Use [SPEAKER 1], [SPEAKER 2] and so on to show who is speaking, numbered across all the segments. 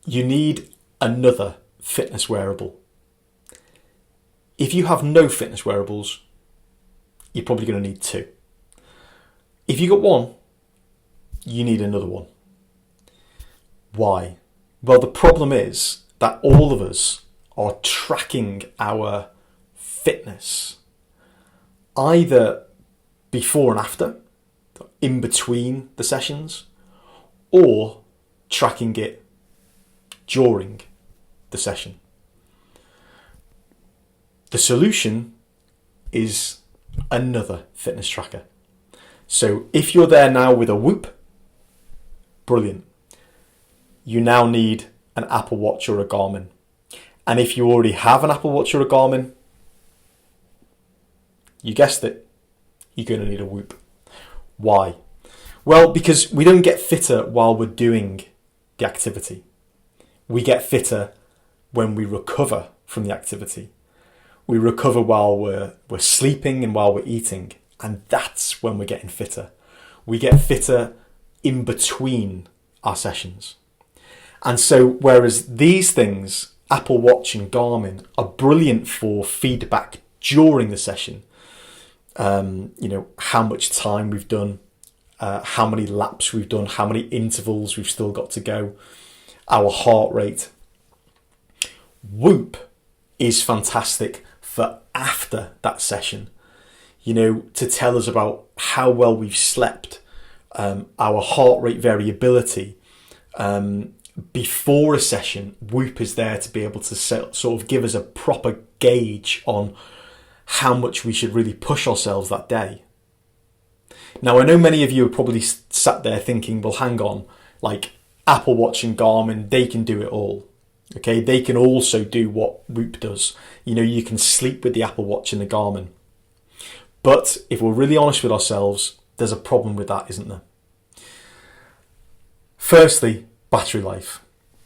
[SPEAKER 1] you need another fitness wearable. If you have no fitness wearables, you're probably going to need two. If you got one, you need another one. Why? Well, the problem is that all of us are tracking our fitness either before and after, in between the sessions, or tracking it during the session. The solution is another fitness tracker. So if you're there now with a Whoop, brilliant. You now need an Apple Watch or a Garmin. And if you already have an Apple Watch or a Garmin, you guessed it, you're going to need a Whoop. Why? Well, because we don't get fitter while we're doing the activity. We get fitter when we recover from the activity. We recover while we're sleeping and while we're eating. And that's when we're getting fitter. We get fitter in between our sessions. And so, whereas these things, Apple Watch and Garmin, are brilliant for feedback during the session, how much time we've done, how many laps we've done, how many intervals we've still got to go, our heart rate. Whoop is fantastic for after that session, to tell us about how well we've slept, our heart rate variability. Before a session, Whoop is there to be able to sort of give us a proper gauge on how much we should really push ourselves that day. Now, I know many of you are probably sat there thinking, well, hang on, like Apple Watch and Garmin, they can do it all. Okay, they can also do what Whoop does. You can sleep with the Apple Watch and the Garmin. But if we're really honest with ourselves, there's a problem with that, isn't there? Firstly, battery life.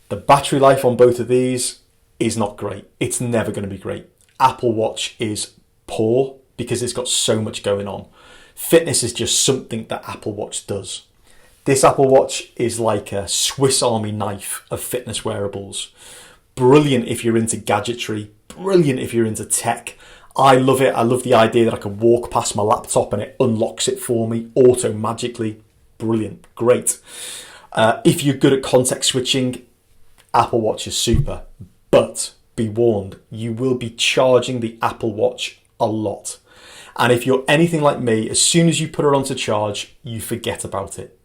[SPEAKER 1] The battery life on both of these is not great. It's never going to be great. Apple Watch is poor because it's got so much going on. Fitness is just something that Apple Watch does. This Apple Watch is like a Swiss Army knife of fitness wearables. Brilliant if you're into gadgetry, brilliant if you're into tech. I love it. I love the idea that I can walk past my laptop and it unlocks it for me auto magically. Brilliant, great. If you're good at context switching, Apple Watch is super. But be warned, you will be charging the Apple Watch a lot. And if you're anything like me, as soon as you put it onto charge, you forget about it.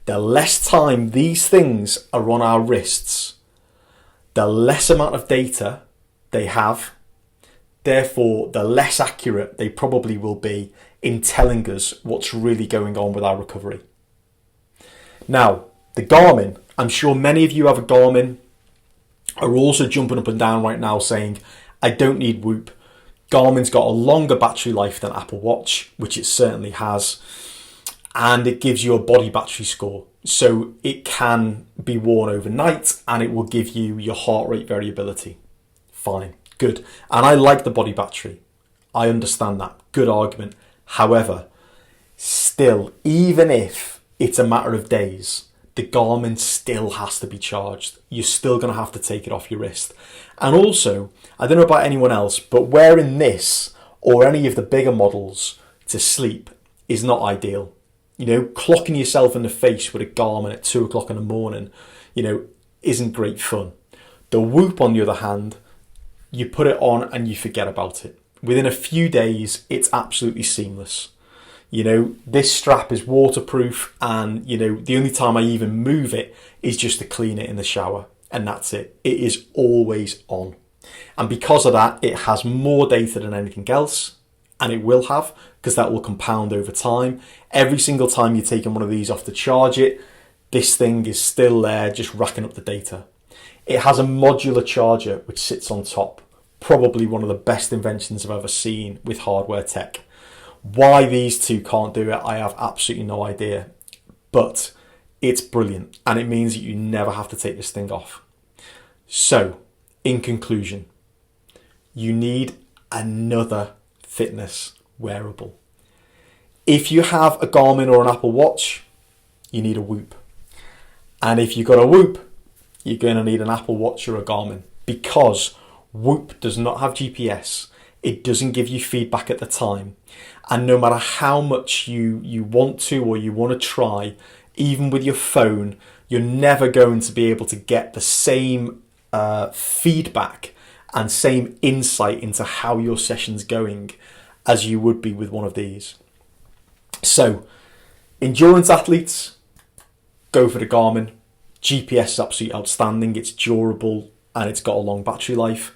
[SPEAKER 1] The less time these things are on our wrists, the less amount of data they have. Therefore, the less accurate they probably will be in telling us what's really going on with our recovery. Now, the Garmin, I'm sure many of you have a Garmin, are also jumping up and down right now saying, I don't need Whoop. Garmin's got a longer battery life than Apple Watch, which it certainly has. And it gives you a body battery score. So it can be worn overnight and it will give you your heart rate variability. Fine, good. And I like the body battery. I understand that. Good argument. However, still, even if it's a matter of days, the Garmin still has to be charged. You're still going to have to take it off your wrist. And also, I don't know about anyone else, but wearing this or any of the bigger models to sleep is not ideal. Clocking yourself in the face with a Garmin at 2 o'clock in the morning, isn't great fun. The Whoop, on the other hand, you put it on and you forget about it. Within a few days, it's absolutely seamless. This strap is waterproof and, the only time I even move it is just to clean it in the shower. And that's it. It is always on. And because of that, it has more data than anything else. And it will have, because that will compound over time. Every single time you're taking one of these off to charge it, this thing is still there, just racking up the data. It has a modular charger which sits on top. Probably one of the best inventions I've ever seen with hardware tech. Why these two can't do it, I have absolutely no idea. But it's brilliant, and it means that you never have to take this thing off. So, in conclusion, you need another fitness wearable. If you have a Garmin or an Apple Watch, you need a Whoop. And if you've got a Whoop, you're going to need an Apple Watch or a Garmin, because Whoop does not have GPS. It doesn't give you feedback at the time. And no matter how much you want to or you want to try, even with your phone, you're never going to be able to get the same feedback and same insight into how your session's going as you would be with one of these. So, endurance athletes, go for the Garmin. GPS is absolutely outstanding. It's durable and it's got a long battery life.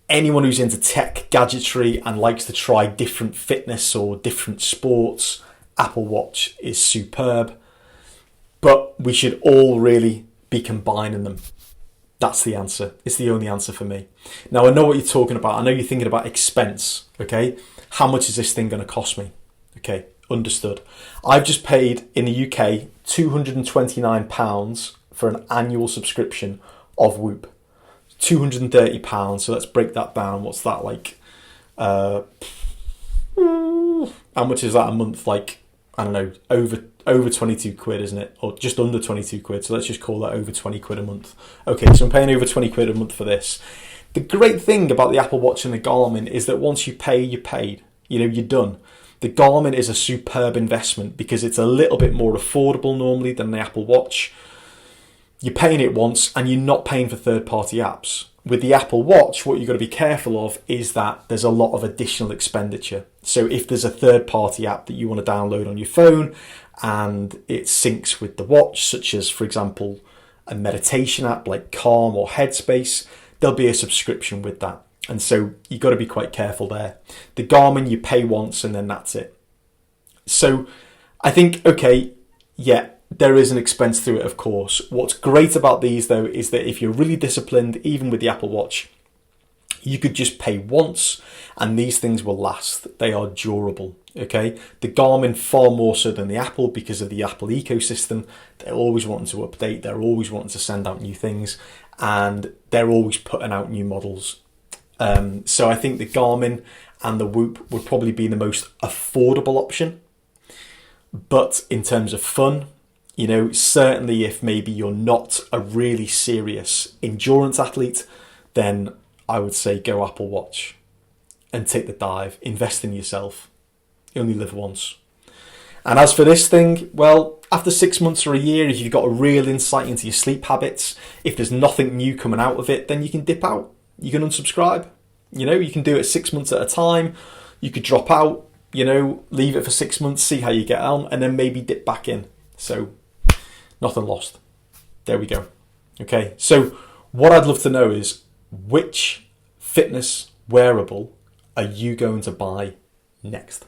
[SPEAKER 1] Anyone who's into tech, gadgetry, and likes to try different fitness or different sports, Apple Watch is superb. But we should all really be combining them. That's the answer. It's the only answer for me. Now, I know what you're talking about. I know you're thinking about expense, okay? How much is this thing going to cost me? Okay, understood. I've just paid, in the UK, £229 for an annual subscription of Whoop. £230, so let's break that down. What's that like? How much is that a month? Like, I don't know, over 22 quid, isn't it? Or just under 22 quid, so let's just call that over 20 quid a month. Okay, so I'm paying over 20 quid a month for this. The great thing about the Apple Watch and the Garmin is that once you pay, you're paid. You know, you're done. The Garmin is a superb investment because it's a little bit more affordable normally than the Apple Watch. You're paying it once and you're not paying for third-party apps. With the Apple Watch, what you've got to be careful of is that there's a lot of additional expenditure. So if there's a third-party app that you want to download on your phone and it syncs with the watch, such as, for example, a meditation app like Calm or Headspace, there'll be a subscription with that. And so you've got to be quite careful there. The Garmin, you pay once and then that's it. So I think, okay, yeah, there is an expense through it, of course. What's great about these, though, is that if you're really disciplined, even with the Apple Watch, you could just pay once and these things will last. They are durable, okay? The Garmin far more so than the Apple because of the Apple ecosystem. They're always wanting to update. They're always wanting to send out new things and they're always putting out new models. So I think the Garmin and the Whoop would probably be the most affordable option. But in terms of fun, you know, certainly if maybe you're not a really serious endurance athlete, then I would say go Apple Watch and take the dive, invest in yourself. You only live once. And as for this thing, well, after 6 months or a year, if you've got a real insight into your sleep habits, if there's nothing new coming out of it, then you can dip out. You can unsubscribe. You know, you can do it 6 months at a time. You could drop out, you know, leave it for 6 months, see how you get on, and then maybe dip back in. So nothing lost. There we go. Okay, so what I'd love to know is which fitness wearable are you going to buy next?